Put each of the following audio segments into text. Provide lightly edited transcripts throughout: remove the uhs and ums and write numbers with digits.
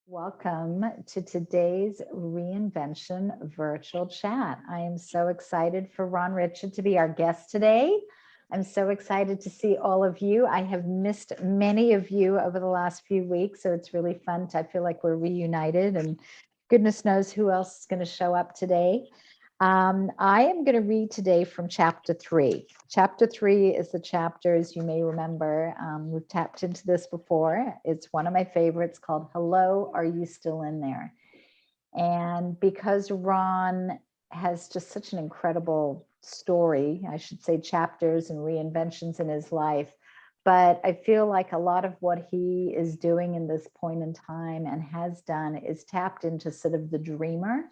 Welcome to today's Reinvention virtual chat. I am so excited for Ron Richard to be our guest today. I'm so excited to see all of you. I have missed many of you over the last few weeks, so it's really fun. I feel like we're reunited, and goodness knows who else is going to show up today. I am going to read today from chapter 3. Chapter 3 is the chapter, as you may remember, we've tapped into this before. It's one of my favorites called Hello, Are You Still in There? And because Ron has just such an incredible story, I should say chapters and reinventions in his life, but I feel like a lot of what he is doing in this point in time and has done is tapped into sort of the dreamer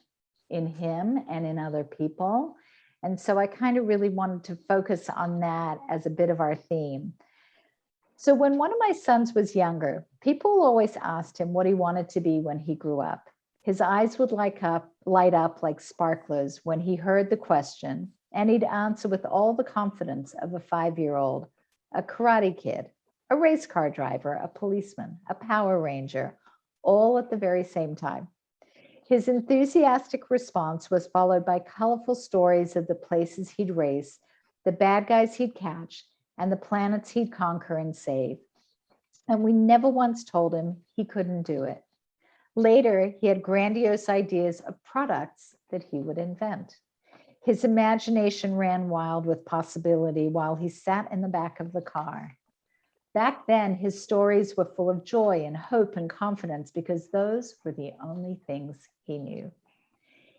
in him and in other people. And so I kind of really wanted to focus on that as a bit of our theme. So when one of my sons was younger, people always asked him what he wanted to be when he grew up. His eyes would light up like sparklers when he heard the question, and he'd answer with all the confidence of a 5-year-old, a karate kid, a race car driver, a policeman, a Power Ranger, all at the very same time. His enthusiastic response was followed by colorful stories of the places he'd race, the bad guys he'd catch, and the planets he'd conquer and save. And we never once told him he couldn't do it. Later, he had grandiose ideas of products that he would invent. His imagination ran wild with possibility while he sat in the back of the car. Back then, his stories were full of joy and hope and confidence because those were the only things he knew.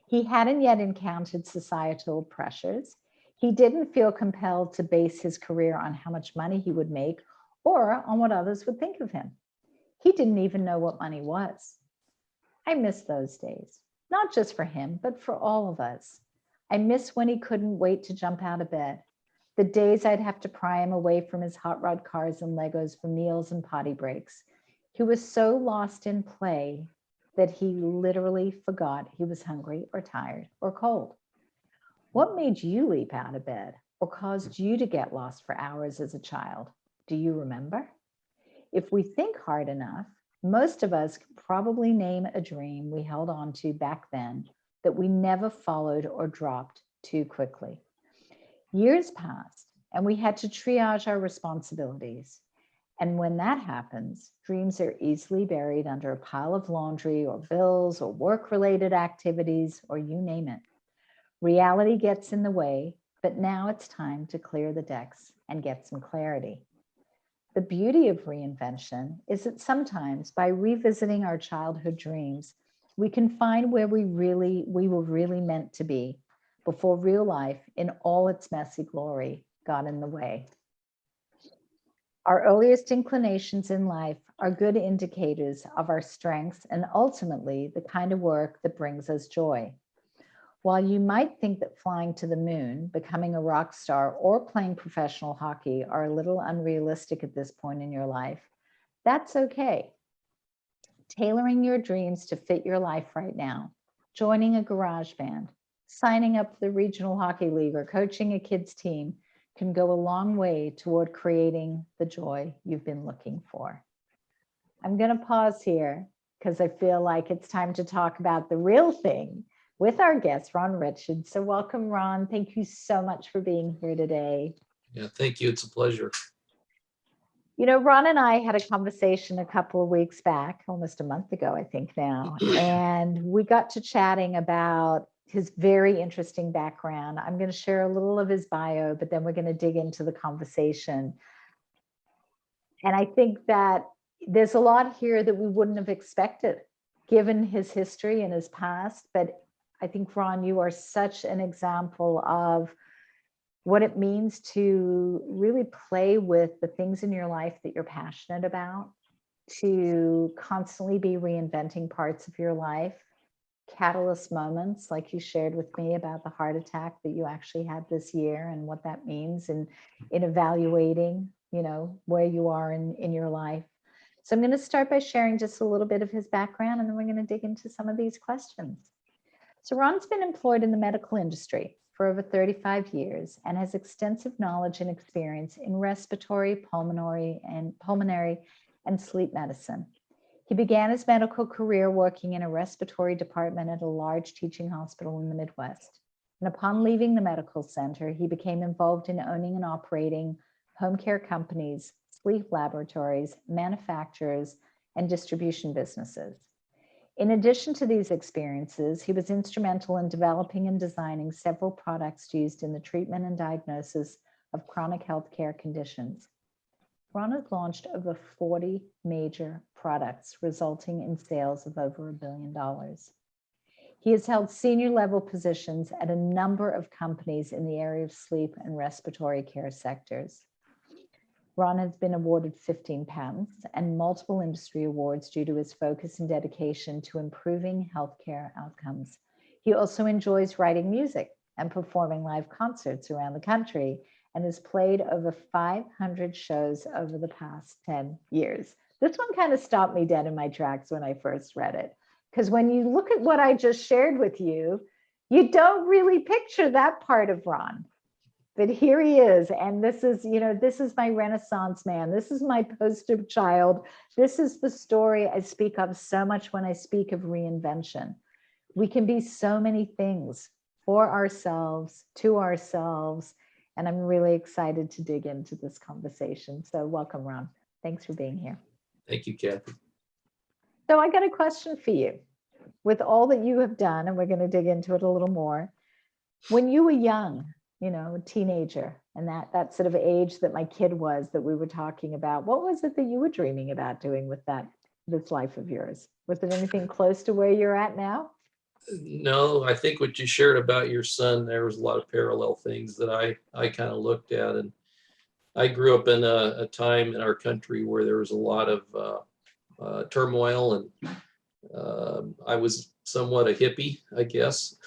He hadn't yet encountered societal pressures. He didn't feel compelled to base his career on how much money he would make or on what others would think of him. He didn't even know what money was. I miss those days, not just for him, but for all of us. I miss when he couldn't wait to jump out of bed. The days I'd have to pry him away from his hot rod cars and Legos for meals and potty breaks. He was so lost in play that he literally forgot he was hungry or tired or cold. What made you leap out of bed or caused you to get lost for hours as a child? Do you remember? If we think hard enough, most of us can probably name a dream we held on to back then that we never followed or dropped too quickly. Years passed and we had to triage our responsibilities. And when that happens, dreams are easily buried under a pile of laundry or bills or work-related activities or you name it. Reality gets in the way, but now it's time to clear the decks and get some clarity. The beauty of reinvention is that sometimes by revisiting our childhood dreams, we can find where we were really meant to be before real life in all its messy glory got in the way. Our earliest inclinations in life are good indicators of our strengths and ultimately the kind of work that brings us joy. While you might think that flying to the moon, becoming a rock star, or playing professional hockey are a little unrealistic at this point in your life, that's okay. Tailoring your dreams to fit your life right now, joining a garage band, signing up for the regional hockey league, or coaching a kids team can go a long way toward creating the joy you've been looking for. I'm going to pause here because I feel like it's time to talk about the real thing with our guest, Ron Richard. So welcome, Ron. Thank you so much for being here today. Yeah, thank you. It's a pleasure. You know, Ron and I had a conversation a couple of weeks back, almost a month ago, I think now, and we got to chatting about his very interesting background. I'm going to share a little of his bio, but then we're going to dig into the conversation. And I think that there's a lot here that we wouldn't have expected given his history and his past. But I think, Ron, you are such an example of what it means to really play with the things in your life that you're passionate about, to constantly be reinventing parts of your life, catalyst moments like you shared with me about the heart attack that you actually had this year and what that means in evaluating, where you are in your life. So I'm going to start by sharing just a little bit of his background, and then we're going to dig into some of these questions. So Ron's been employed in the medical industry for over 35 years and has extensive knowledge and experience in respiratory, pulmonary, and sleep medicine. He began his medical career working in a respiratory department at a large teaching hospital in the Midwest. And upon leaving the medical center, he became involved in owning and operating home care companies, sleep laboratories, manufacturers, and distribution businesses. In addition to these experiences, he was instrumental in developing and designing several products used in the treatment and diagnosis of chronic healthcare conditions. Ron has launched over 40 major products, resulting in sales of over $1 billion. He has held senior level positions at a number of companies in the area of sleep and respiratory care sectors. Ron has been awarded 15 patents and multiple industry awards due to his focus and dedication to improving healthcare outcomes. He also enjoys writing music and performing live concerts around the country and has played over 500 shows over the past 10 years. This one kind of stopped me dead in my tracks when I first read it, because when you look at what I just shared with you, you don't really picture that part of Ron. But here he is, and this is, this is my Renaissance man. This is my poster child. This is the story I speak of so much when I speak of reinvention. We can be so many things for ourselves, to ourselves, and I'm really excited to dig into this conversation. So welcome, Ron. Thanks for being here. Thank you, Kathy. So I got a question for you. With all that you have done, and we're going to dig into it a little more, when you were young, a teenager, and that sort of age that my kid was that we were talking about, what was it that you were dreaming about doing with this life of yours? Was it anything close to where you're at now? No, I think what you shared about your son, there was a lot of parallel things that I kind of looked at. And I grew up in a time in our country where there was a lot of turmoil, and I was somewhat a hippie, I guess.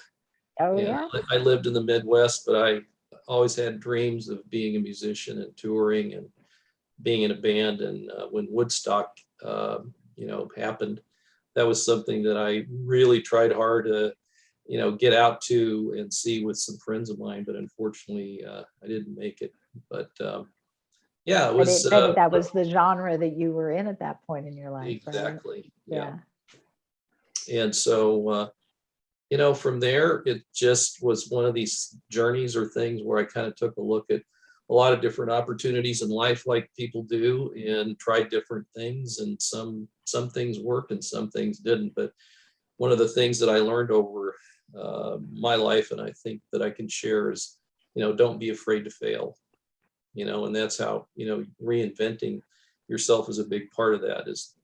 Oh, And yeah. I lived in the Midwest, but I always had dreams of being a musician and touring and being in a band. And when Woodstock, happened, that was something that I really tried hard to, get out to and see with some friends of mine. But unfortunately, I didn't make it. But yeah, it was That was the genre that you were in at that point in your life, exactly. Right? Yeah. And so, from there, it just was one of these journeys or things where I kind of took a look at a lot of different opportunities in life, like people do, and tried different things. And some things worked and some things didn't. But one of the things that I learned over my life, and I think that I can share, is, don't be afraid to fail. And that's how, reinventing yourself is a big part of that. Is,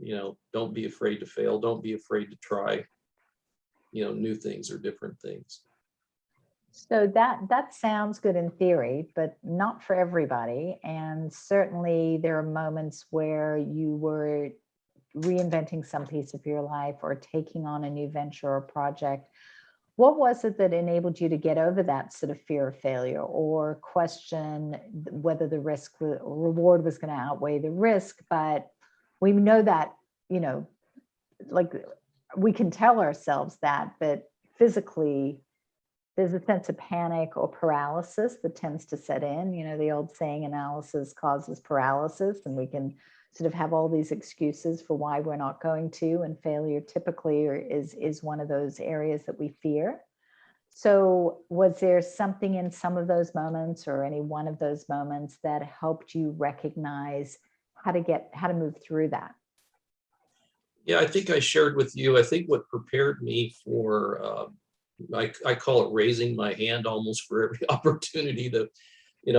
don't be afraid to fail. Don't be afraid to try new things or different things. So that sounds good in theory, but not for everybody. And certainly there are moments where you were reinventing some piece of your life or taking on a new venture or project. What was it that enabled you to get over that sort of fear of failure or question whether the risk or reward was going to outweigh the risk? But we know that, like we can tell ourselves that, but physically there's a sense of panic or paralysis that tends to set in. The old saying, analysis causes paralysis, and we can sort of have all these excuses for why we're not going to, and failure typically is one of those areas that we fear. So was there something in some of those moments or any one of those moments that helped you recognize how to move through that? Yeah, I think I shared with you, I think what prepared me for, I call it raising my hand almost for every opportunity that,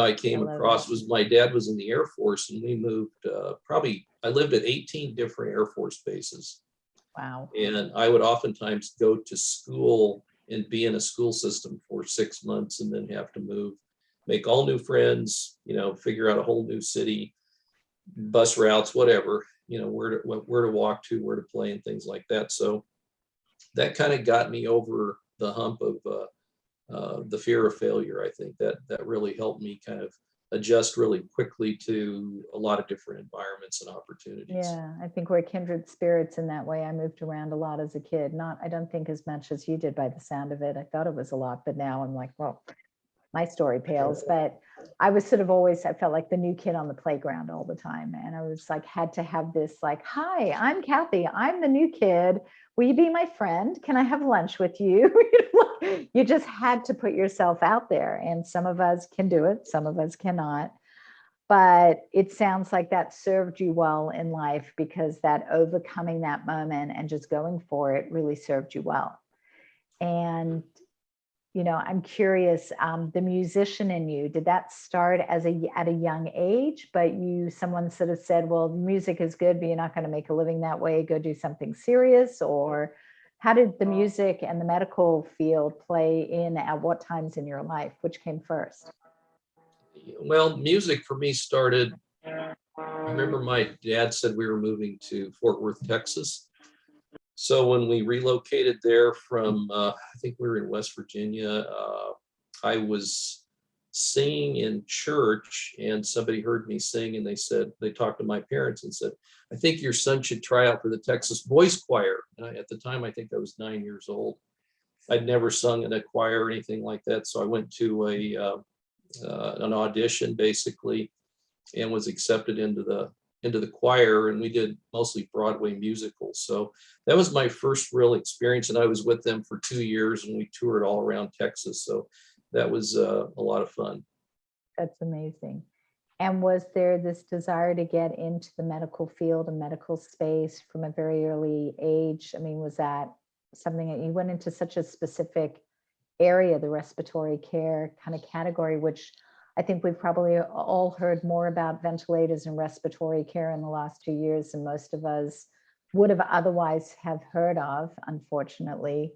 I came across, was my dad was in the Air Force, and we moved, I lived at 18 different Air Force bases. Wow. And I would oftentimes go to school and be in a school system for 6 months and then have to move, make all new friends, figure out a whole new city, bus routes, whatever, where to walk to, where to play, and things like that. So that kind of got me over the hump of the fear of failure. I think that really helped me kind of adjust really quickly to a lot of different environments and opportunities. Yeah, I think we're kindred spirits in that way. I moved around a lot as a kid. I don't think as much as you did by the sound of it. I thought it was a lot, but now I'm like, well, my story pales, but I was sort of always, I felt like the new kid on the playground all the time. And I was like, had to have this like, hi, I'm Kathy. I'm the new kid. Will you be my friend? Can I have lunch with you? You just had to put yourself out there. And some of us can do it, some of us cannot. But it sounds like that served you well in life, because that overcoming that moment and just going for it really served you well. And I'm curious, the musician in you, did that start at a young age, but someone sort of said, well, music is good, but you're not going to make a living that way, go do something serious? Or how did the music and the medical field play in at what times in your life? Which came first? Well, music for me started, I remember my dad said we were moving to Fort Worth, Texas. So when we relocated there from, I think we were in West Virginia, I was singing in church, and somebody heard me sing, and they talked to my parents and said, I think your son should try out for the Texas Boys Choir. And at the time, I think I was 9 years old. I'd never sung in a choir or anything like that. So I went to an audition basically, and was accepted into the choir, and we did mostly Broadway musicals. So that was my first real experience, and I was with them for 2 years, and we toured all around Texas. So that was a lot of fun. That's amazing. And was there this desire to get into the medical field and medical space from a very early age? I mean, was that something that you went into such a specific area, the respiratory care kind of category, which I think we've probably all heard more about ventilators and respiratory care in the last 2 years than most of us would have otherwise have heard of, unfortunately.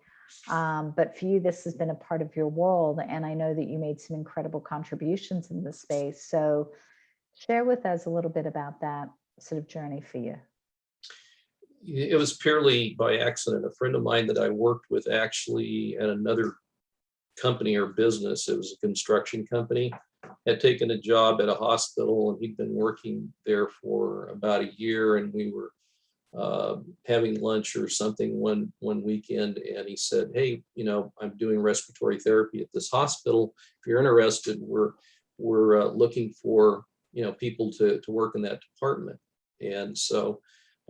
But for you, this has been a part of your world, and I know that you made some incredible contributions in this space. So share with us a little bit about that sort of journey for you. It was purely by accident. A friend of mine that I worked with actually at another company or business, it was a construction company, had taken a job at a hospital, and he'd been working there for about a year, and we were having lunch or something one weekend, and he said, hey, I'm doing respiratory therapy at this hospital. If you're interested, we're looking for people to work in that department. And so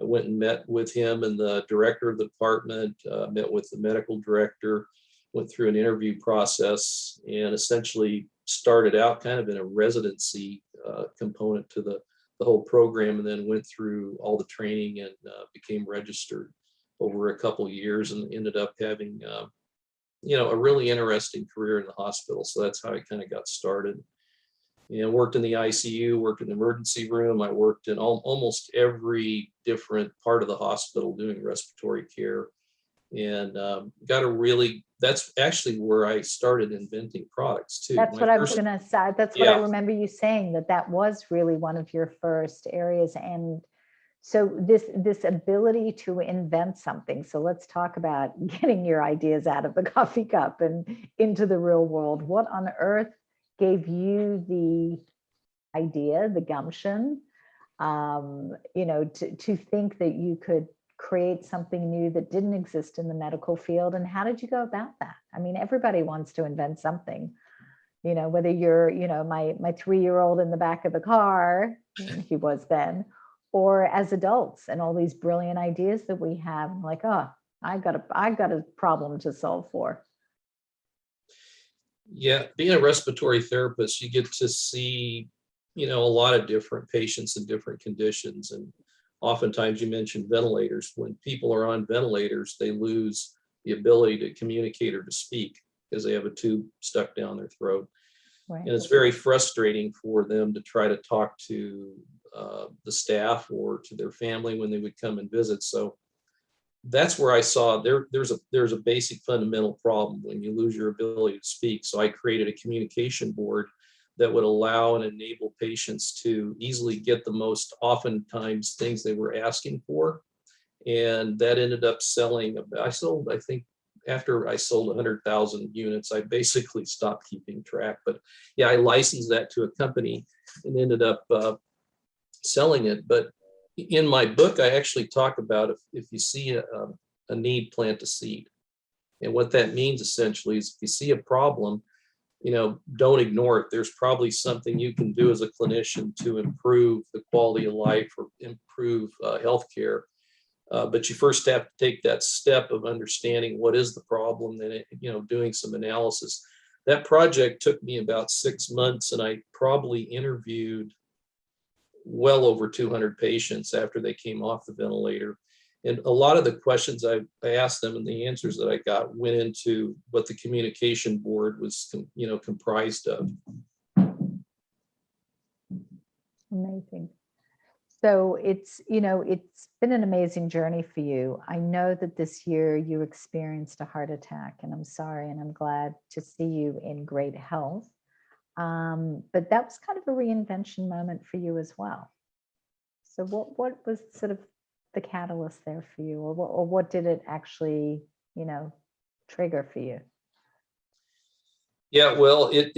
I went and met with him and the director of the department, met with the medical director, went through an interview process, and essentially started out kind of in a residency component to the whole program, and then went through all the training and became registered over a couple of years, and ended up having a really interesting career in the hospital. So that's how I kind of got started. And worked in the ICU, worked in the emergency room. I worked in almost every different part of the hospital doing respiratory care, and that's actually where I started inventing products too. That's what I was going to say. That's what I remember you saying, that was really one of your first areas. And so this ability to invent something. So let's talk about getting your ideas out of the coffee cup and into the real world. What on earth gave you the idea, the gumption, to think that you could create something new that didn't exist in the medical field? And how did you go about that? I mean, everybody wants to invent something, whether you're, my 3-year-old in the back of the car, he was then, or as adults, and all these brilliant ideas that we have, like, oh, I got a problem to solve for. Yeah, being a respiratory therapist, you get to see, a lot of different patients in different conditions. And oftentimes, you mentioned ventilators. When people are on ventilators, they lose the ability to communicate or to speak because they have a tube stuck down their throat. Right. And it's very frustrating for them to try to talk to the staff or to their family when they would come and visit. So that's where I saw there's a basic fundamental problem when you lose your ability to speak. So I created a communication board that would allow and enable patients to easily get the most oftentimes things they were asking for. And that ended up selling. I think after I sold 100,000 units, I basically stopped keeping track. But yeah, I licensed that to a company and ended up selling it. But in my book, I actually talk about if you see a need, plant a seed. And what that means essentially is if you see a problem, don't ignore it. There's probably something you can do as a clinician to improve the quality of life or improve healthcare. But you first have to take that step of understanding what is the problem and, doing some analysis. That project took me about 6 months, and I probably interviewed well over 200 patients after they came off the ventilator. And a lot of the questions I asked them and the answers that I got went into what the communication board was, comprised of. Amazing. So it's been an amazing journey for you. I know that this year you experienced a heart attack, and I'm sorry, and I'm glad to see you in great health. But that was kind of a reinvention moment for you as well. So what was sort of the catalyst there for you, or what did it actually, trigger for you? Yeah, well, it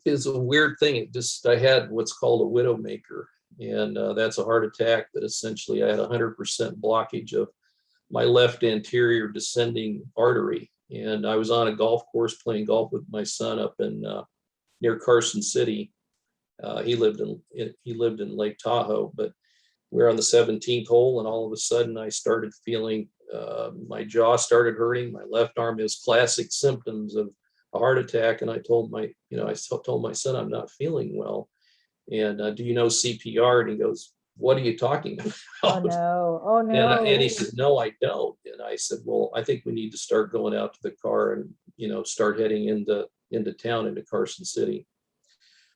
is a weird thing. I had what's called a widowmaker, and that's a heart attack that essentially I had 100% blockage of my left anterior descending artery. And I was on a golf course playing golf with my son up in near Carson City. He lived in Lake Tahoe, but we were on the 17th hole, and all of a sudden I started feeling my jaw started hurting. My left arm is classic symptoms of a heart attack, and I told my son I'm not feeling well, and do you know CPR? And he goes, "What are you talking about?" Oh no! Oh And he no! said, "No, I don't." And I said, "Well, I think we need to start going out to the car and start heading into town, into Carson City."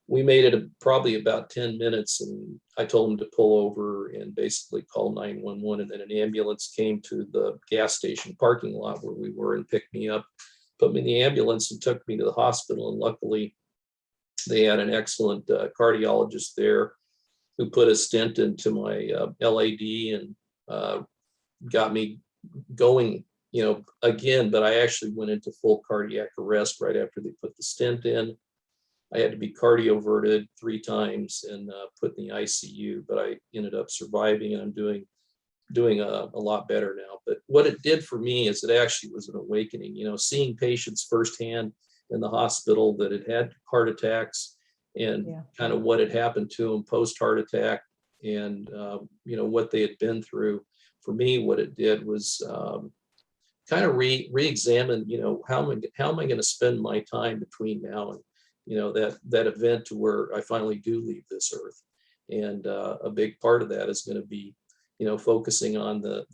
We made it probably about 10 minutes, and I told him to pull over and basically call 911. And then an ambulance came to the gas station parking lot where we were and picked me up, put me in the ambulance, and took me to the hospital. And luckily, they had an excellent cardiologist there who put a stent into my LAD and got me going, again. But I actually went into full cardiac arrest right after they put the stent in. I had to be cardioverted 3 times and put in the ICU, but I ended up surviving, and I'm doing a lot better now. But what it did for me is it actually was an awakening, seeing patients firsthand in the hospital that had heart attacks and kind of what had happened to them post heart attack, and what they had been through. For me, what it did was kind of re-examine, how am I going to spend my time between now and that event to where I finally do leave this earth. And a big part of that is going to be, focusing on the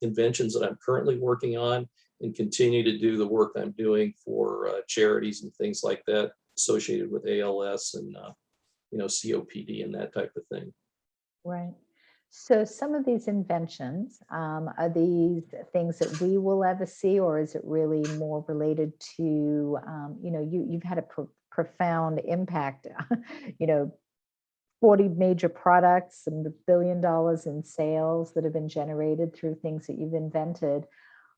inventions that I'm currently working on, and continue to do the work I'm doing for charities and things like that associated with ALS and, COPD and that type of thing. Right. So some of these inventions, are these things that we will ever see, or is it really more related to, you've had a profound impact, 40 major products and $1 billion in sales that have been generated through things that you've invented.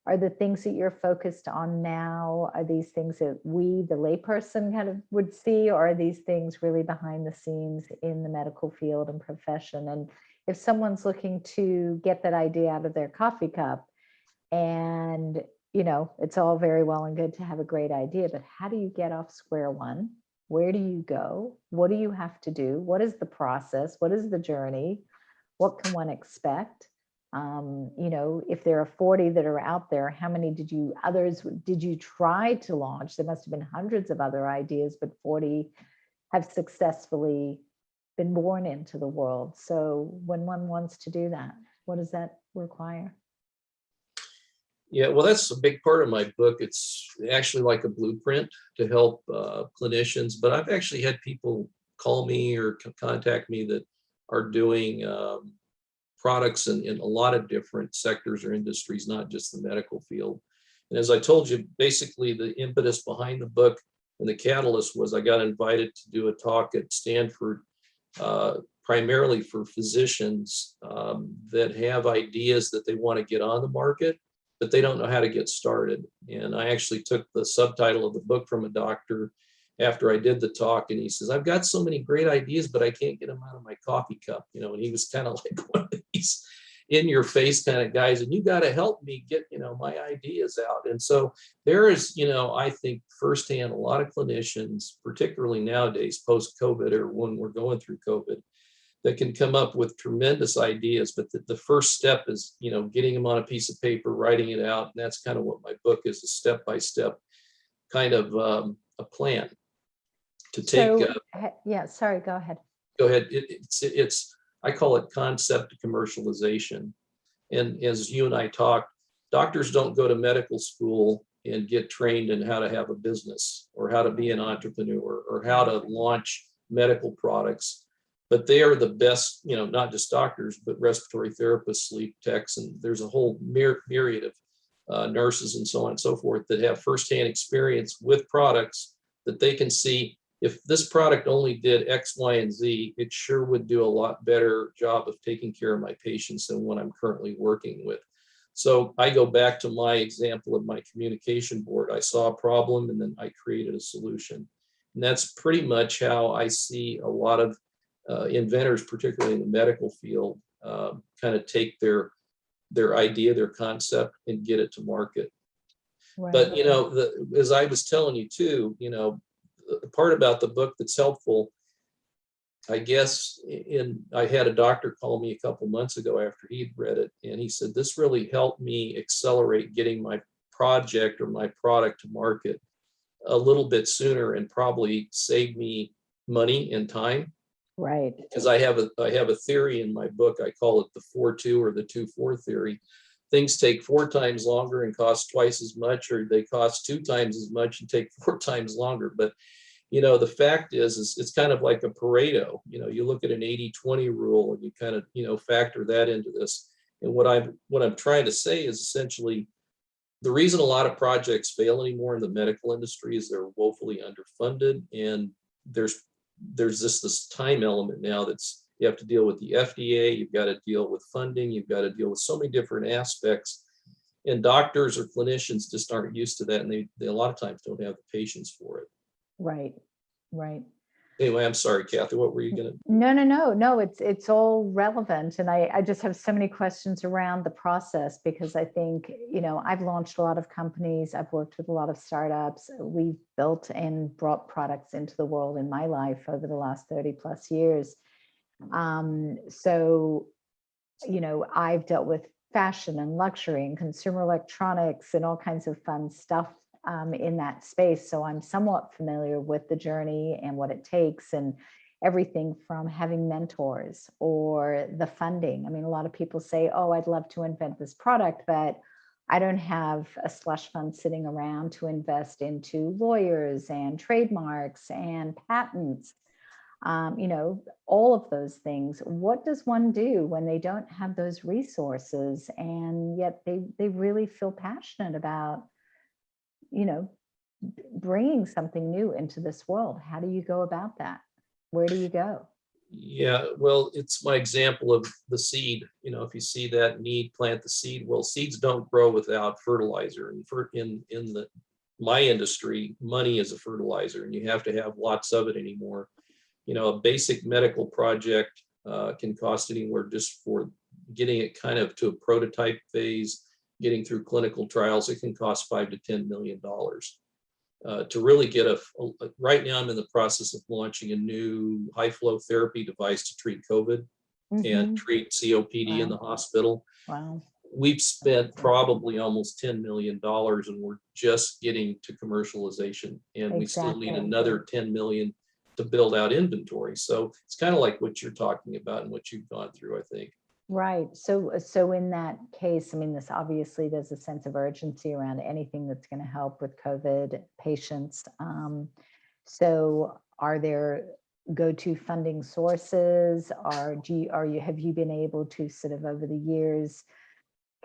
Are the things that you're focused on now, are these things that we, the layperson, kind of would see, or are these things really behind the scenes in the medical field and profession? And if someone's looking to get that idea out of their coffee cup, and it's all very well and good to have a great idea, but how do you get off square one? Where do you go? What do you have to do? What is the process? What is the journey? What can one expect? If there are 40 that are out there, how many did you try to launch? There must have been hundreds of other ideas, but 40 have successfully been born into the world. So when one wants to do that, what does that require? Yeah, well, that's a big part of my book. It's actually like a blueprint to help clinicians, but I've actually had people call me or contact me that are doing products in a lot of different sectors or industries, not just the medical field. And as I told you, basically the impetus behind the book and the catalyst was I got invited to do a talk at Stanford, primarily for physicians that have ideas that they want to get on the market, but they don't know how to get started. And I actually took the subtitle of the book from a doctor after I did the talk, and he says, "I've got so many great ideas, but I can't get them out of my coffee cup." And he was kind of like one of these in your face kind of guys, and you got to help me get, my ideas out. And so there is, I think firsthand, a lot of clinicians, particularly nowadays, post COVID or when we're going through COVID, that can come up with tremendous ideas. But the first step is, getting them on a piece of paper, writing it out. And that's kind of what my book is, a step-by-step kind of a plan to take. So, yeah, sorry, go ahead. Go ahead. It's I call it concept to commercialization. And as you and I talked, doctors don't go to medical school and get trained in how to have a business or how to be an entrepreneur or how to launch medical products. But they are the best, not just doctors, but respiratory therapists, sleep techs, and there's a whole myriad of nurses and so on and so forth that have firsthand experience with products that they can see. If this product only did X, Y, and Z, it sure would do a lot better job of taking care of my patients than what I'm currently working with. So I go back to my example of my communication board. I saw a problem and then I created a solution. And that's pretty much how I see a lot of inventors, particularly in the medical field, kind of take their idea, their concept, and get it to market. Right. But as I was telling you too, the part about the book that's helpful, I guess, I had a doctor call me a couple months ago after he'd read it, and he said, this really helped me accelerate getting my project or my product to market a little bit sooner and probably save me money and time. Right. Because I have a theory in my book. I call it the 4-2 or the 2-4 theory. Things take 4 times longer and cost twice as much, or they cost 2 times as much and take 4 times longer. But the fact is it's kind of like a Pareto. You look at an 80-20 rule and you kind of factor that into this. And what I'm trying to say is essentially the reason a lot of projects fail anymore in the medical industry is they're woefully underfunded, and there's this time element now that's, you have to deal with the FDA, you've got to deal with funding, you've got to deal with so many different aspects, and doctors or clinicians just aren't used to that, and they a lot of times don't have the patience for it. Right. Anyway, I'm sorry, Kathy, what were you gonna? No, it's all relevant. And I just have so many questions around the process, because I think, I've launched a lot of companies. I've worked with a lot of startups. We've built and brought products into the world in my life over the last 30 plus years. So, I've dealt with fashion and luxury and consumer electronics and all kinds of fun stuff in that space. So I'm somewhat familiar with the journey and what it takes, and everything from having mentors or the funding. I mean, a lot of people say, oh, I'd love to invent this product, but I don't have a slush fund sitting around to invest into lawyers and trademarks and patents. All of those things. What does one do when they don't have those resources, and yet they really feel passionate about bringing something new into this world? How do you go about that? Where do you go? Yeah, well, it's my example of the seed. If you see that need, plant the seed. Well, seeds don't grow without fertilizer. And in my industry, money is a fertilizer, and you have to have lots of it anymore. A basic medical project can cost anywhere, just for getting it kind of to a prototype phase, getting through clinical trials, it can cost $5 to $10 million. To really get right now I'm in the process of launching a new high flow therapy device to treat COVID and treat COPD in the hospital. Wow. We've spent probably almost $10 million, and we're just getting to commercialization, and we still need another 10 million to build out inventory. So it's kind of like what you're talking about and what you've gone through, I think. Right. So in that case, I mean, this obviously, there's a sense of urgency around anything that's going to help with COVID patients. So are there go-to funding sources? Have you been able to sort of over the years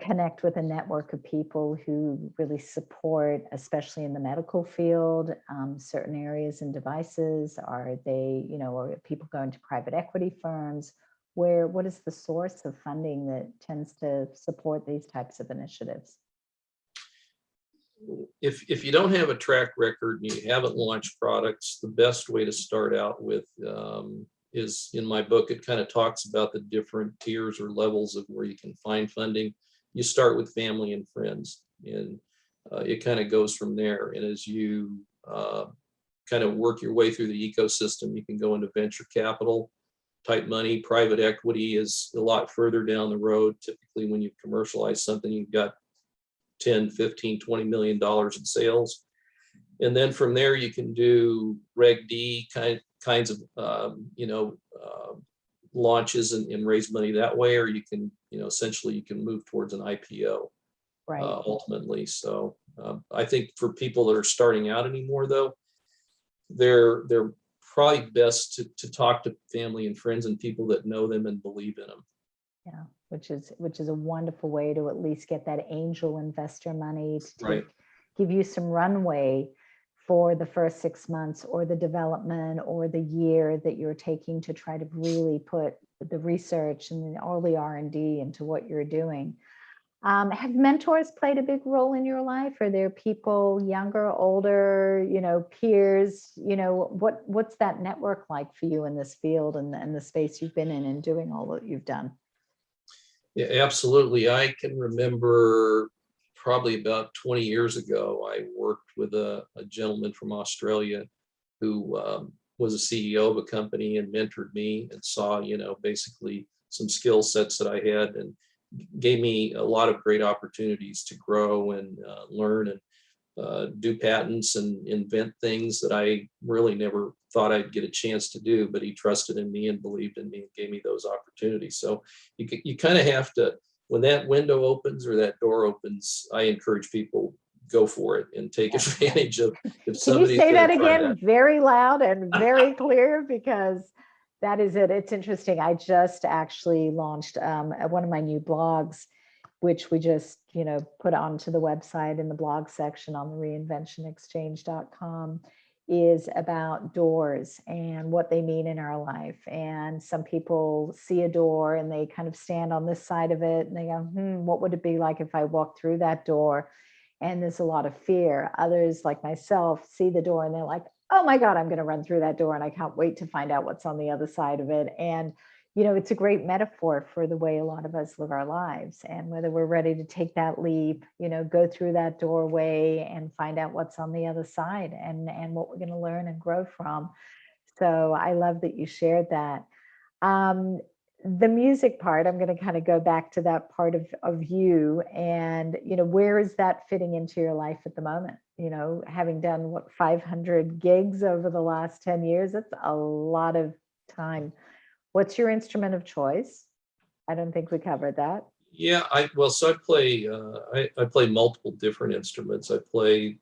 connect with a network of people who really support, especially in the medical field, certain areas and devices? Are they, are people going to private equity firms? What is the source of funding that tends to support these types of initiatives? If you don't have a track record and you haven't launched products, the best way to start out with is in my book. It kind of talks about the different tiers or levels of where you can find funding. You start with family and friends, and it kind of goes from there. And as you kind of work your way through the ecosystem, you can go into venture capital type money. Private equity is a lot further down the road. Typically, when you commercialize something, you've got 10, 15, $20 million in sales. And then from there, you can do Reg D kinds of, launches and raise money that way, or you can, essentially you can move towards an IPO Right. ultimately. So I think for people that are starting out anymore, though, they're probably best to talk to family and friends and people that know them and believe in them. Yeah, which is a wonderful way to at least get that angel investor money to Right. give you some runway for the first 6 months or the development or the year that you're taking to try to really put the research and all the R&D into what you're doing. Have mentors played a big role in your life? Are there people younger, older, peers? What's that network like for you in this field and the space you've been in and doing all that you've done? Yeah, absolutely. I can remember probably about 20 years ago, I worked with a gentleman from Australia who was a CEO of a company and mentored me and saw, basically some skill sets that I had, and gave me a lot of great opportunities to grow and learn and do patents and invent things that I really never thought I'd get a chance to do, but he trusted in me and believed in me and gave me those opportunities. So you kind of have to, when that window opens or that door opens, I encourage people, go for it and take advantage of if Can you somebody's say gonna that try again very loud and very clear? Because that is it. It's interesting. I just actually launched one of my new blogs, which we just, put onto the website in the blog section on the reinventionexchange.com, is about doors and what they mean in our life. And some people see a door and they kind of stand on this side of it and they go, what would it be like if I walked through that door? And there's a lot of fear. Others, like myself, see the door and they're like, oh my God, I'm going to run through that door and I can't wait to find out what's on the other side of it. And it's a great metaphor for the way a lot of us live our lives, and whether we're ready to take that leap, go through that doorway and find out what's on the other side and what we're going to learn and grow from. So I love that you shared that. The music part, I'm going to kind of go back to that part of you and, where is that fitting into your life at the moment? Having done 500 gigs over the last 10 years, that's a lot of time. What's your instrument of choice? I don't think we covered that. Yeah, I play I play multiple different instruments. I play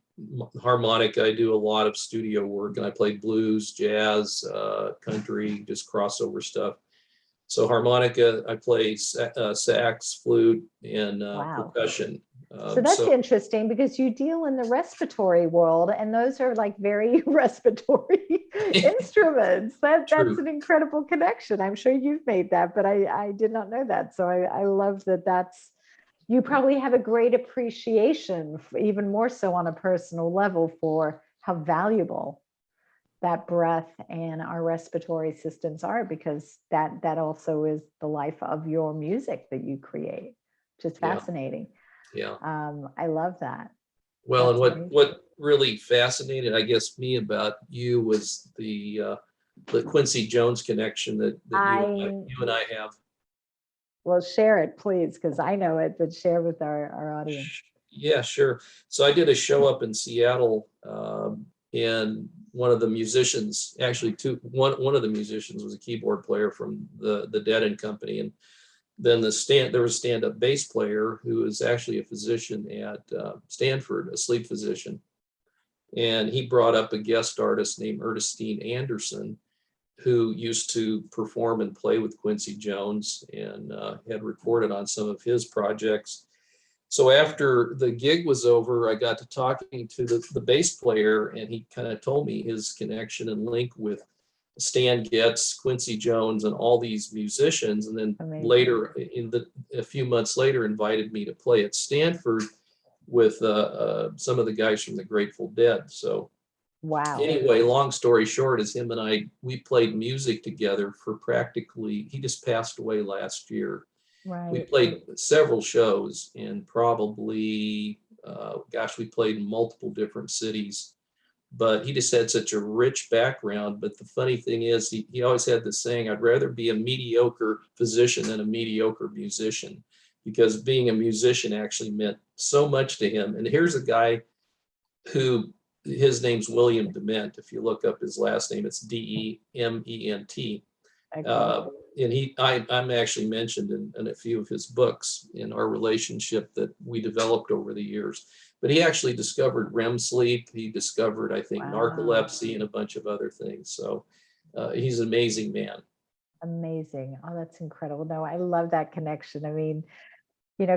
harmonica. I do a lot of studio work, and I play blues, jazz, country, just crossover stuff. So harmonica, I play sax, flute, and Wow. percussion. So that's interesting because you deal in the respiratory world, and those are like very respiratory instruments. That's an incredible connection. I'm sure you've made that, but I did not know that. So I love that you probably have a great appreciation, even more so on a personal level, for how valuable that breath and our respiratory systems are, because that also is the life of your music that you create, which is fascinating. Yeah. I love that. Well, that's and what really fascinated, I guess, me about you was the Quincy Jones connection that you and I have. Well, share it, please, because I know it, but share with our audience. Yeah, sure. So I did a show up in Seattle, and one of the musicians, actually one of the musicians was a keyboard player from the Dead and Company, and then there was a stand-up bass player who was actually a physician at Stanford, a sleep physician. And he brought up a guest artist named Ernestine Anderson, who used to perform and play with Quincy Jones and had recorded on some of his projects. So after the gig was over, I got to talking to the bass player, and he kind of told me his connection and link with Stan Getz, Quincy Jones, and all these musicians. And then later, a few months later, invited me to play at Stanford with some of the guys from the Grateful Dead. So Wow. Anyway, long story short is him and we played music together for practically, he just passed away last year. We Right. played several shows and probably, gosh, we played in multiple different cities. But he just had such a rich background. But the funny thing is, he always had this saying, I'd rather be a mediocre physician than a mediocre musician, because being a musician actually meant so much to him. And here's a guy who, his name's William Dement. If you look up his last name, it's Dement. Okay. And I'm actually mentioned in a few of his books in our relationship that we developed over the years. But he actually discovered REM sleep. He discovered, I think, Wow. narcolepsy and a bunch of other things. So he's an amazing man. Amazing. Oh, that's incredible. No, I love that connection. I mean,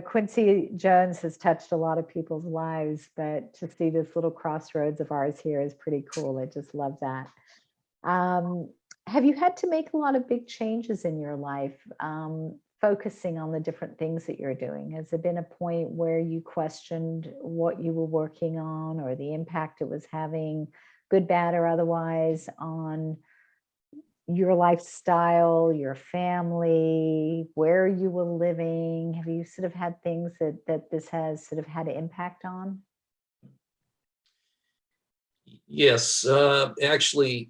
Quincy Jones has touched a lot of people's lives, but to see this little crossroads of ours here is pretty cool. I just love that. Um, have you had to make a lot of big changes in your life, focusing on the different things that you're doing? Has there been a point where you questioned what you were working on or the impact it was having, good, bad, or otherwise, on your lifestyle, your family, where you were living? Have you sort of had things that this has sort of had an impact on? Yes, actually,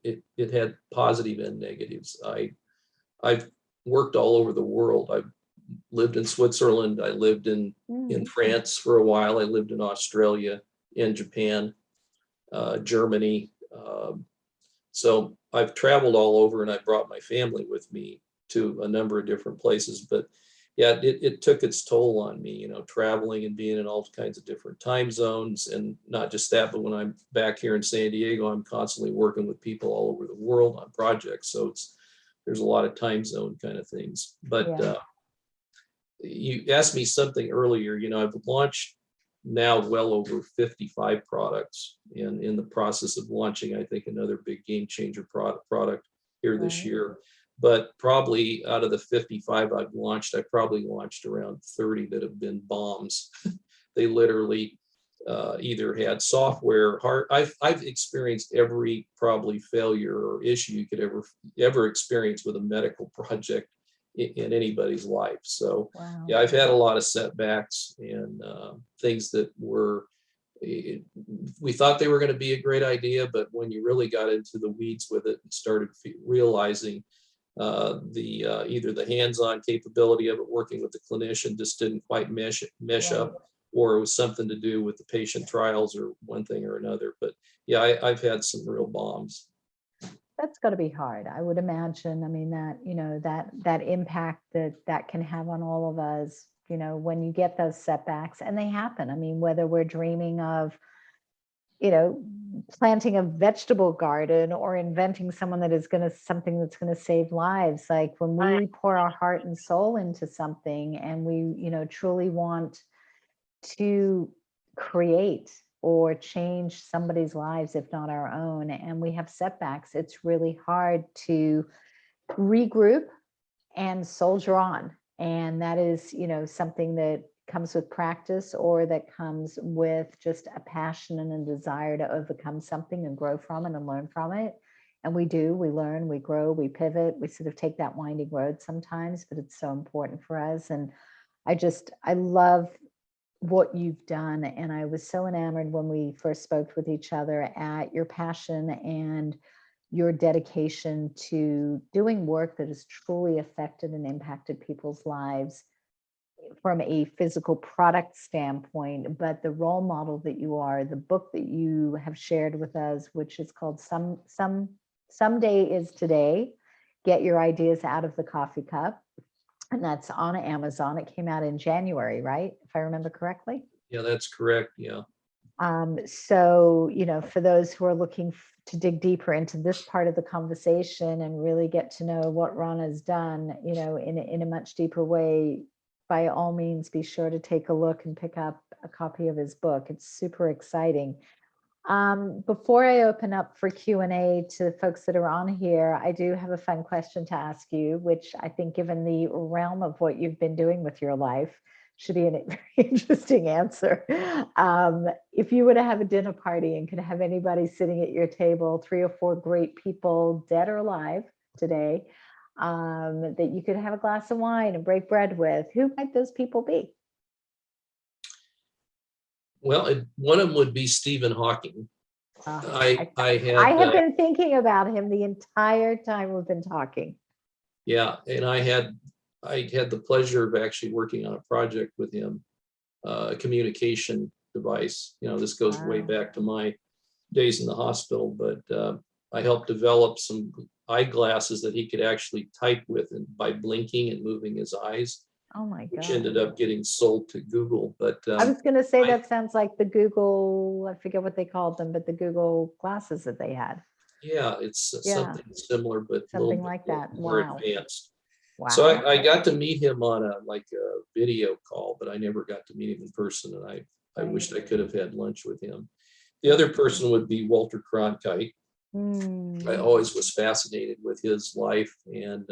it had positive and negatives. I've worked all over the world. I've lived in Switzerland. I lived in Mm, France for a while. I lived in Australia, in Japan, Germany. So I've traveled all over, and I brought my family with me to a number of different places. But yeah, it took its toll on me, traveling and being in all kinds of different time zones. And not just that, but when I'm back here in San Diego, I'm constantly working with people all over the world on projects. So there's a lot of time zone kind of things. But yeah, you asked me something earlier. I've launched now well over 55 products, and in the process of launching, I think, another big game changer product here this right. year. But probably out of the 55 I've launched, I probably launched around 30 that have been bombs. They literally either had software hard. I've experienced every probably failure or issue you could ever experience with a medical project in anybody's life. So Wow. yeah, I've had a lot of setbacks and things that were, we thought they were going to be a great idea, but when you really got into the weeds with it and started realizing the either the hands-on capability of it, working with the clinician, just didn't quite mesh Right. up, or it was something to do with the patient trials or one thing or another. But yeah, I've had some real bombs. That's got to be hard, I would imagine. I mean, that impact that can have on all of us, when you get those setbacks, and they happen. I mean, whether we're dreaming of, you know, planting a vegetable garden or inventing something that's going to save lives. Like when we pour our heart and soul into something and we, truly want to create or change somebody's lives, if not our own, and we have setbacks, it's really hard to regroup and soldier on. And that is, something that comes with practice, or that comes with just a passion and a desire to overcome something and grow from it and learn from it. And we learn, we grow, we pivot, we sort of take that winding road sometimes, but it's so important for us. And I love what you've done. And I was so enamored when we first spoke with each other at your passion and your dedication to doing work that has truly affected and impacted people's lives from a physical product standpoint, but the role model that you are, the book that you have shared with us, which is called Someday is Today, Get Your Ideas Out of the Coffee Cup. And that's on Amazon. It came out in January, right? If I remember correctly. Yeah, that's correct. Yeah. So, for those who are looking to dig deeper into this part of the conversation and really get to know what Ron has done, in a much deeper way, by all means, be sure to take a look and pick up a copy of his book. It's super exciting. Before I open up for Q&A to the folks that are on here, I do have a fun question to ask you, which I think, given the realm of what you've been doing with your life, Should be a very interesting answer. If you were to have a dinner party and could have anybody sitting at your table, 3 or 4 great people, dead or alive today, that you could have a glass of wine and break bread with, who might those people be? Well, one of them would be Stephen Hawking. I I had have been thinking about him the entire time we've been talking. yeah, and I had the pleasure of actually working on a project with him, a communication device. This goes way Wow. back to my days in the hospital, but I helped develop some eyeglasses that he could actually type with, and by blinking and moving his eyes, Oh my which God. ended up getting sold to Google. But I was going to say I- that sounds like the Google, I forget what they called them, but the Google glasses that they had. yeah, it's Yeah, something similar, but a little something bit like that. more Wow. advanced. So Wow. I got to meet him on a video call, but I never got to meet him in person, and I Right. wished I could have had lunch with him. The other person would be Walter Cronkite. I always was fascinated with his life, and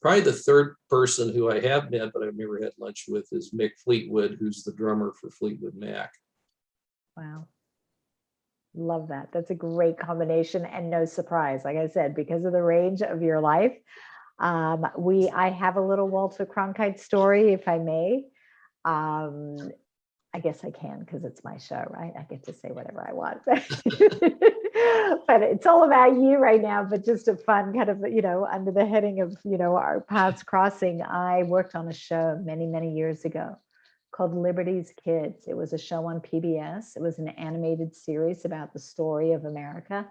probably the third person who I have met but I've never had lunch with is Mick Fleetwood, who's the drummer for Fleetwood Mac. Wow. Love that. That's a great combination, and no surprise, like I said, because of the range of your life. I have a little Walter Cronkite story, if I may. I guess I can because it's my show, right? I get to say whatever I want. But it's all about you right now, but just a fun kind of, under the heading of, our paths crossing. I worked on a show many, many years ago called Liberty's Kids. It was a show on PBS. It was an animated series about the story of America.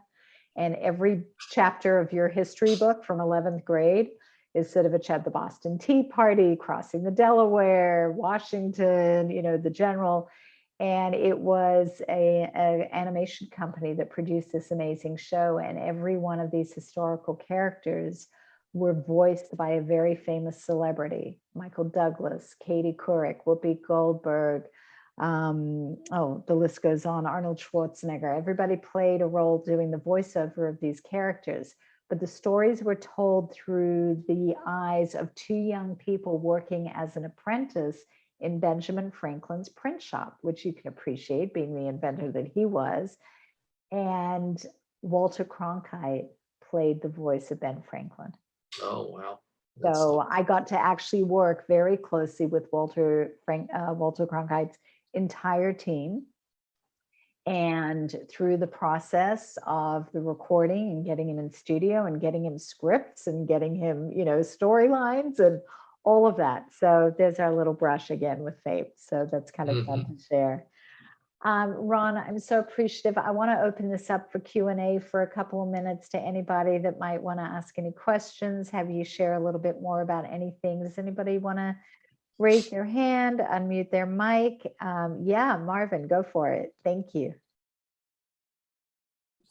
And every chapter of your history book from 11th grade is sort of the Boston Tea Party, crossing the Delaware, Washington, the general. And it was an animation company that produced this amazing show. And every one of these historical characters were voiced by a very famous celebrity: Michael Douglas, Katie Couric, Whoopi Goldberg. The list goes on. Arnold Schwarzenegger. Everybody played a role doing the voiceover of these characters. But the stories were told through the eyes of 2 young people working as an apprentice in Benjamin Franklin's print shop, which you can appreciate, being the inventor that he was. And Walter Cronkite played the voice of Ben Franklin. Oh, wow. So I got to actually work very closely with Walter Cronkite's entire team. And through the process of the recording and getting him in studio and getting him scripts and getting him, storylines and all of that. So there's our little brush again with fate. So that's kind of fun to share. Ron, I'm so appreciative. I want to open this up for Q&A for a couple of minutes to anybody that might want to ask any questions, have you share a little bit more about anything. Does anybody want to raise their hand, unmute their mic? Yeah, Marvin, go for it. Thank you.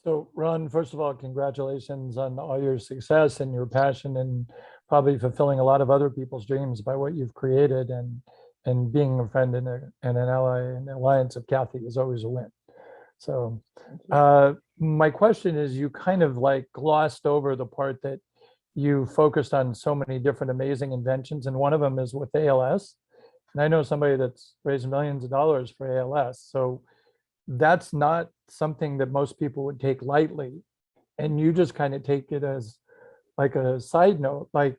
So Ron, first of all, congratulations on all your success and your passion, and probably fulfilling a lot of other people's dreams by what you've created, and being a friend and an ally and alliance of Kathy is always a win. So my question is, you kind of like glossed over the part that you focused on so many different amazing inventions, and one of them is with ALS. And I know somebody that's raised millions of dollars for ALS. So that's not something that most people would take lightly. And you just kind of take it as like a side note. Like,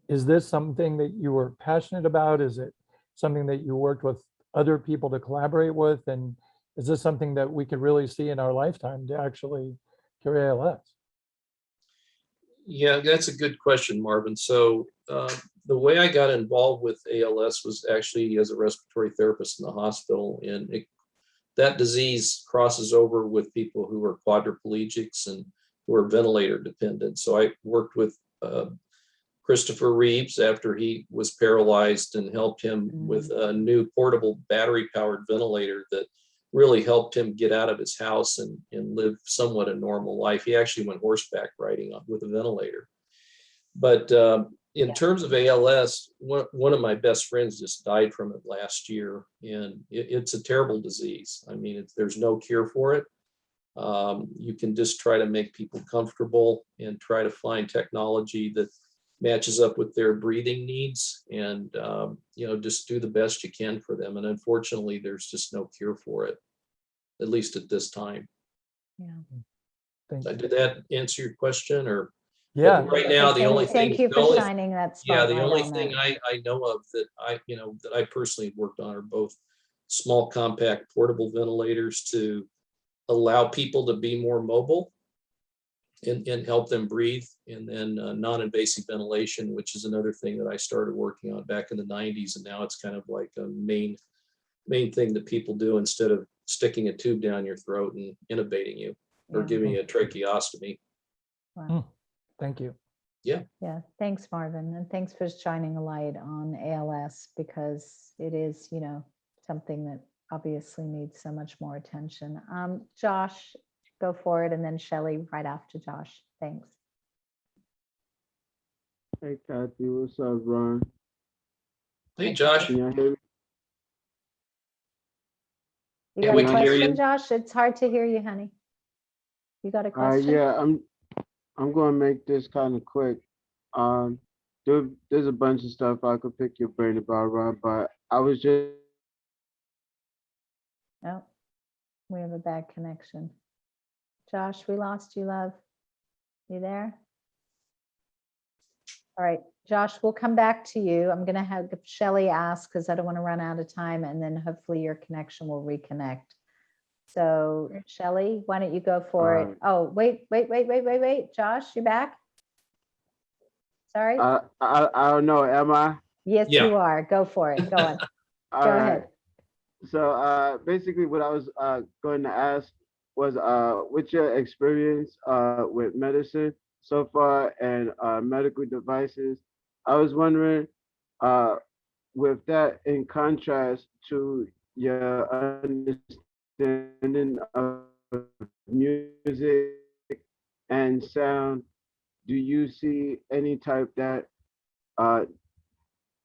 is this something that you were passionate about? Is it something that you worked with other people to collaborate with? And is this something that we could really see in our lifetime to actually cure ALS? Yeah, that's a good question, Marvin. So the way I got involved with ALS was actually as a respiratory therapist in the hospital, and that disease crosses over with people who are quadriplegics and who are ventilator dependent. So I worked with Christopher Reeves after he was paralyzed and helped him with a new portable battery-powered ventilator that really helped him get out of his house and live somewhat a normal life. He actually went horseback riding with a ventilator. But in terms of ALS, one of my best friends just died from it last year, and it's a terrible disease. I mean, there's no cure for it. You can just try to make people comfortable and try to find technology that matches up with their breathing needs, and just do the best you can for them. And unfortunately, there's just no cure for it, at least at this time. Yeah. Thank you. Did that answer your question? Or Yeah, right now, the only thing, Thank you the for only- shining that yeah, spotlight the only on thing that. I know of that I personally worked on are both small, compact, portable ventilators to allow people to be more mobile and help them breathe, and then non-invasive ventilation, which is another thing that I started working on back in the 90s, and now it's kind of like a main thing that people do instead of sticking a tube down your throat and intubating you or Yeah. giving you a tracheostomy. Wow. thank you. Yeah, thanks, Marvin, and thanks for shining a light on ALS, because it is, something that obviously needs so much more attention. Josh, go for it, and then Shelley right after Josh. Thanks. Hey, Kathy, what's up, Ron? Hey, Josh. Can y'all hear me? You Yeah, got we a can hear question, you. Josh? It's hard to hear you, honey. You got a question? Yeah, I'm gonna make this kind of quick. Um, there's a bunch of stuff I could pick your brain about, Ron, but I was just No, we have a bad connection. Josh, we lost you, love. You there? All right, Josh, we'll come back to you. I'm gonna have Shelley ask, because I don't want to run out of time, and then hopefully your connection will reconnect. So Shelley, why don't you go for it? Oh, wait. Josh, you back? Sorry? I don't know, am I? Yes, Yeah. you are. Go for it. Go on. All Go right. ahead. So basically what I was going to ask was what's your experience with medicine so far and medical devices? I was wondering with that in contrast to your understanding of music and sound, do you see any type that uh,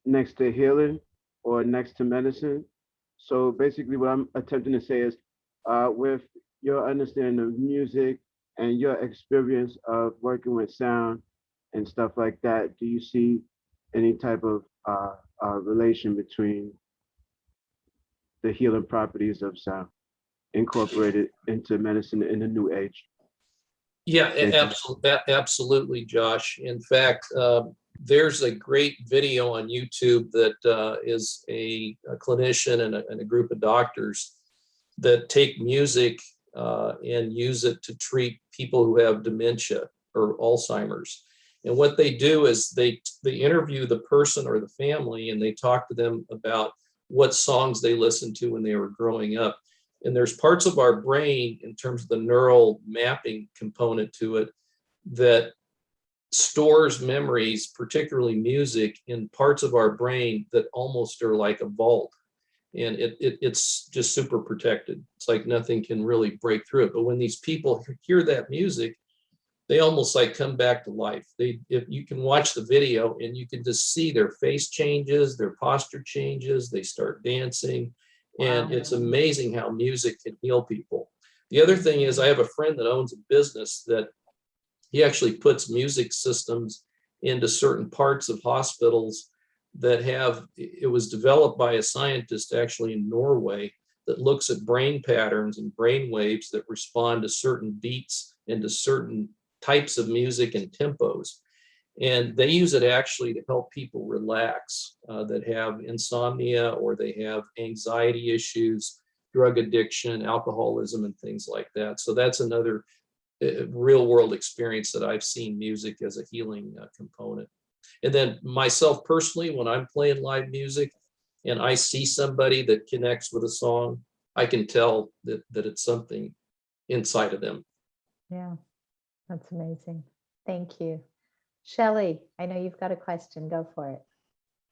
next to healing or next to medicine? So basically, what I'm attempting to say is, with your understanding of music and your experience of working with sound and stuff like that, do you see any type of relation between the healing properties of sound incorporated into medicine in the new age? Yeah, Thank you. absolutely, Josh. In fact, there's a great video on YouTube that is a clinician and a group of doctors that take music and use it to treat people who have dementia or Alzheimer's. And what they do is they interview the person or the family, and they talk to them about what songs they listened to when they were growing up. And there's parts of our brain, in terms of the neural mapping component to it, that stores memories, particularly music, in parts of our brain that almost are like a vault. And it's just super protected. It's like nothing can really break through it. But when these people hear that music, they almost like come back to life. If you can watch the video and you can just see their face changes, their posture changes, they start dancing. And Wow. it's amazing how music can heal people. The other thing is, I have a friend that owns a business that he actually puts music systems into certain parts of hospitals that have, it was developed by a scientist actually in Norway that looks at brain patterns and brain waves that respond to certain beats and to certain types of music and tempos. And they use it actually to help people relax that have insomnia, or they have anxiety issues, drug addiction, alcoholism, and things like that. So that's another real world experience that I've seen music as a healing component. And then myself personally, when I'm playing live music and I see somebody that connects with a song, I can tell that it's something inside of them. Yeah, that's amazing. Thank you. Shelley, I know you've got a question. Go for it.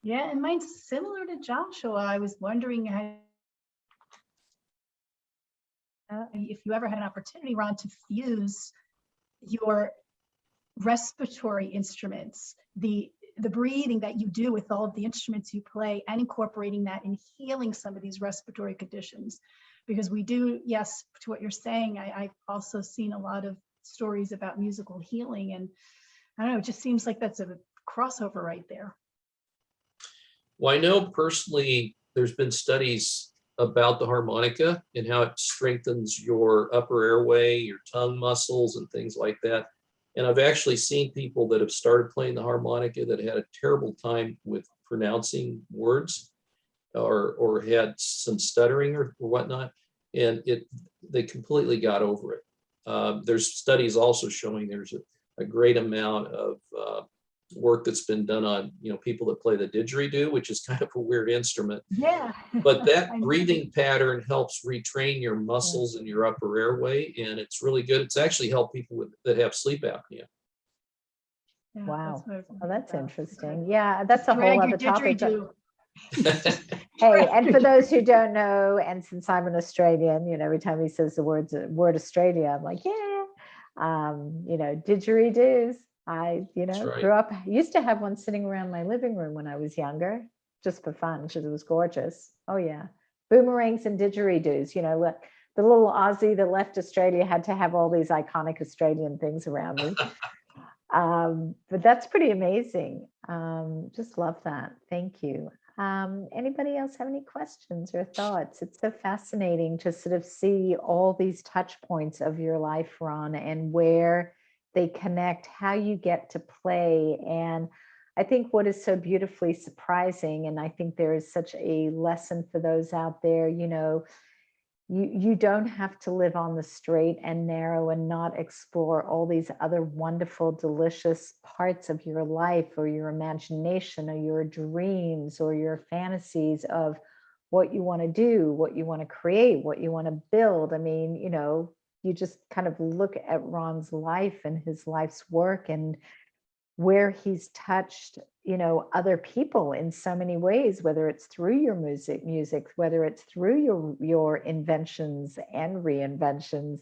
Yeah, and mine's similar to Joshua. I was wondering if you ever had an opportunity, Ron, to fuse your respiratory instruments, the breathing that you do with all of the instruments you play, and incorporating that in healing some of these respiratory conditions. Because we do, yes, to what you're saying, I've also seen a lot of stories about musical healing, and I don't know, it just seems like that's a crossover right there. Well, I know personally, there's been studies about the harmonica and how it strengthens your upper airway, your tongue muscles, and things like that. And I've actually seen people that have started playing the harmonica that had a terrible time with pronouncing words, or had some stuttering or whatnot, and they completely got over it. There's studies also showing there's a great amount of work that's been done on, people that play the didgeridoo, which is kind of a weird instrument. Yeah. But that I know. breathing pattern helps retrain your muscles in your upper airway, and it's really good. It's actually helped people that have sleep apnea. Yeah, Wow. what I was Oh, that's thinking about. interesting. Yeah, that's a whole Drag your other topic. didgeridoo. Hey, and for those who don't know, and since I'm an Australian, every time he says the word Australia, I'm like, yeah. Didgeridoos. I, That's right. grew up, used to have one sitting around my living room when I was younger, just for fun, because it was gorgeous. Oh yeah. Boomerangs and didgeridoos, the little Aussie that left Australia had to have all these iconic Australian things around me. But that's pretty amazing. Just love that. Thank you. Anybody else have any questions or thoughts? It's so fascinating to sort of see all these touch points of your life, Ron, and where they connect, how you get to play. And I think what is so beautifully surprising, and I think there is such a lesson for those out there, you don't have to live on the straight and narrow and not explore all these other wonderful, delicious parts of your life or your imagination or your dreams or your fantasies of what you want to do, what you want to create, what you want to build. I mean, you just kind of look at Ron's life and his life's work and where he's touched, other people in so many ways, whether it's through your music, whether it's through your inventions and reinventions.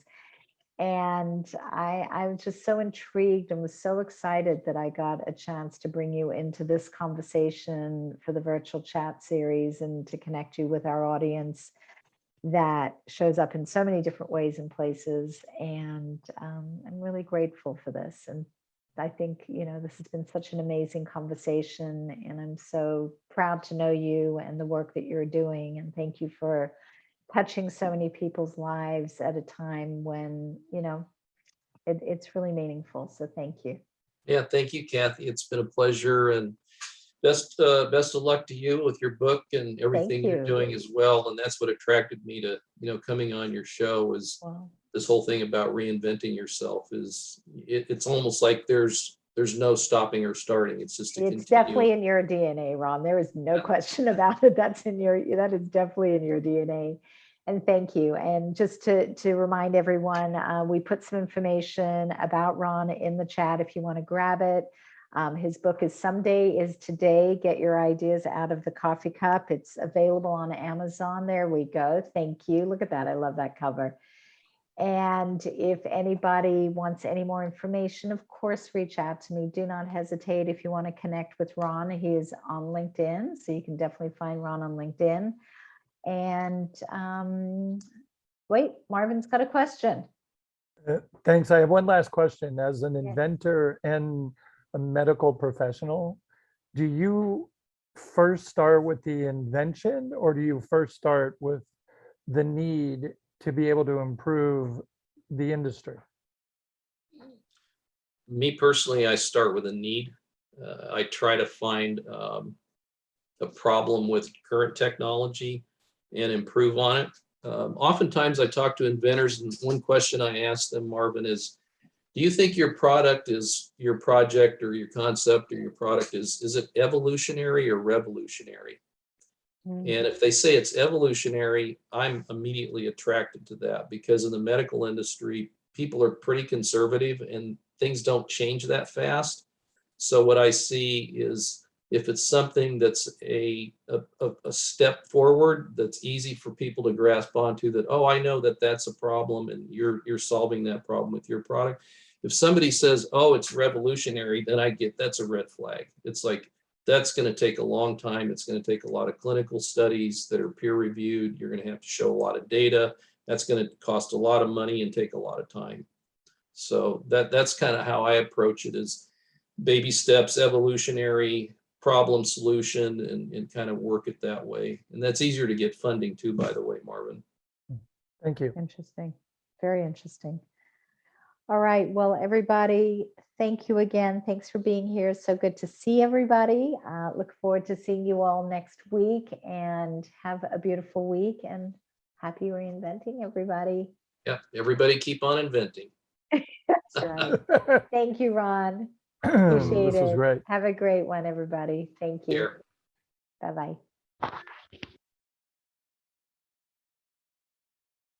And I was just so intrigued and was so excited that I got a chance to bring you into this conversation for the virtual chat series and to connect you with our audience that shows up in so many different ways and places. And I'm really grateful for this. And I think, this has been such an amazing conversation, and I'm so proud to know you and the work that you're doing. And thank you for touching so many people's lives at a time when, it's really meaningful. So thank you. Yeah, thank you, Kathy. It's been a pleasure, and best of luck to you with your book and everything you're you. doing as well. And that's what attracted me to, coming on your show, was Wow. this whole thing about reinventing yourself. It's almost like there's no stopping or starting. It's just It's definitely in your DNA, Ron. There is no question about it. That is definitely in your DNA. And thank you. And just to remind everyone, we put some information about Ron in the chat if you want to grab it. His book is Someday is Today. Get Your Ideas Out of the Coffee Cup. It's available on Amazon. There we go. Thank you. Look at that. I love that cover. And if anybody wants any more information, of course, reach out to me. Do not hesitate if you want to connect with Ron. He is on LinkedIn, so you can definitely find Ron on LinkedIn. And wait, Marvin's got a question. Thanks. I have one last question. As an inventor and a medical professional, do you first start with the invention, or do you first start with the need to be able to improve the industry? Me personally, I start with a need. I try to find a problem with current technology and improve on it. Oftentimes I talk to inventors, and one question I ask them, Marvin, is, do you think your product is, your project or your concept or your product is it evolutionary or revolutionary? And if they say it's evolutionary, I'm immediately attracted to that, because in the medical industry, people are pretty conservative and things don't change that fast. So what I see is, if it's something that's a step forward, that's easy for people to grasp onto, that, oh, I know that that's a problem and you're solving that problem with your product. If somebody says, oh, it's revolutionary, then I get, that's a red flag. It's like, that's going to take a long time. It's going to take a lot of clinical studies that are peer reviewed. You're going to have to show a lot of data. That's going to cost a lot of money and take a lot of time. So that's kind of how I approach it, is baby steps, evolutionary problem solution, and kind of work it that way. And that's easier to get funding too, by the way, Marvin. Thank you. Interesting. Very interesting. All right. Well, everybody, thank you again. Thanks for being here. So good to see everybody. Look forward to seeing you all next week, and have a beautiful week, and happy reinventing, everybody. Yeah, everybody keep on inventing. That's right. Thank you, Ron. This Appreciate was it. great. Have a great one, everybody. Thank you. Here. Bye-bye.